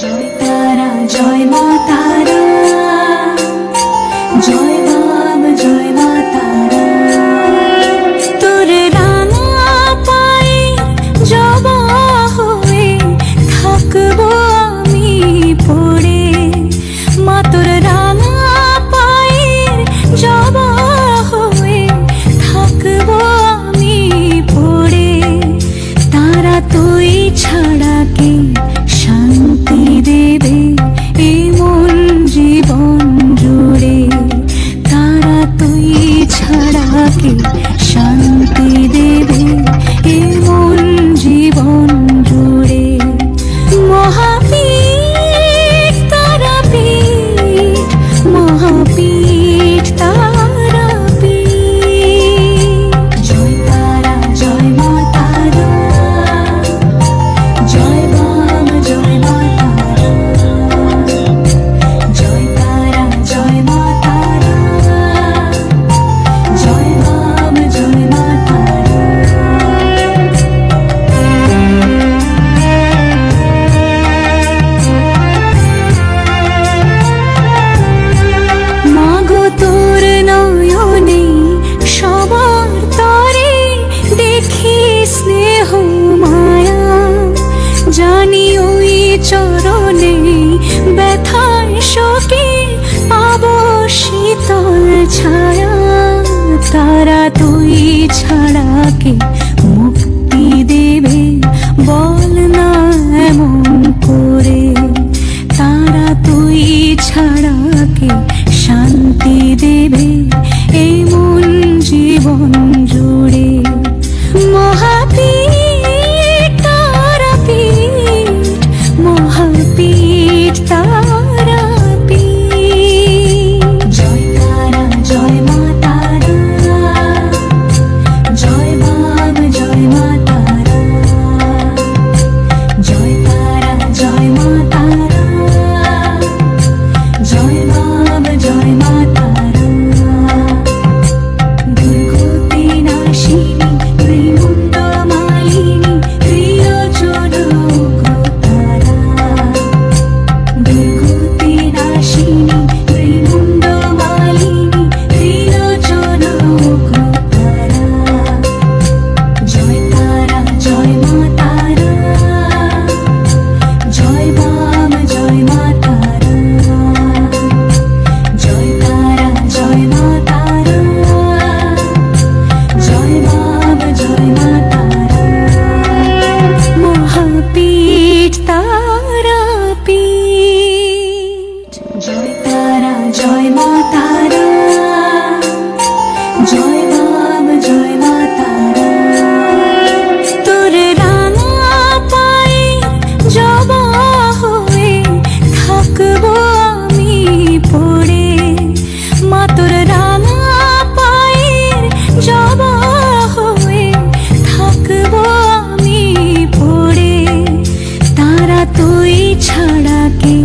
জয় তারা জয় মা তারা, জয় বাম জয় মা তারা। তোর রাঙা পায়ে জবা হয়ে থাকবো আমি পড়ে, মা তোর রাঙা পায়ে জবা হয়ে থাকবো আমি পড়ে। তারা তুই ছাড়া কে শান্তি দেবে এই মন জীবন জুড়ে, তারা তুই ছাড়া কে শান্তি দেবে এই মন জীবন জুড়ে। মহাপীঠ তারাপীঠ, মহাপীঠ তারাপীঠ। জয় তারা জয় মা তারা, জয় বাম জয় মা তারা। জয় তারা জয় মা তারা, জয় বাম জয় মা তারা। মাগো তোর নয়নে সবার তরে দেখি স্নেহ মায়া, জানি ওই চরণে ব্যথার শোকে পাবো শীতল ছায়া। তারা তুই ছাড়া কে মুক্তি দেবে বল না এমন করে, তারা তুই ছাড়া কে শান্তি দেবে এই মন জীবন জুড়ে। মহাপীঠ তারাপীঠ, মহাপীঠ তারাপীঠ। জয় তারা জয় মা তারা, জয় বাম জয় মা তারা। জয় তারা জয় মা তারা, জয় বাম জয় মা তারা। দুর্গতি নাশিনী ত্রিমুণ্ড মালিনী ত্রিলোচন উগ্রতারা। দুর্গতি নাশিনী ত্রিমুণ্ড মালিনী ত্রিলোচন উগ্রতারা। জয় তারা জয় মা তারা, জয় বাম জয় মা তারা। জয় তারা জয় মা তারা, জয় বাম জয় মা তারা। মহাপীঠ তারাপীঠ। জয় তারা জয় মা তারা, জয় বাম জয় মা তারা। তোর রাঙা পায়ে জবা হয়ে থাকবো আমি পড়ে, মা তোর রাঙা পায়ের জবা হয়ে থাকবো আমি পড়ে। তারা তুই ছাড়া কে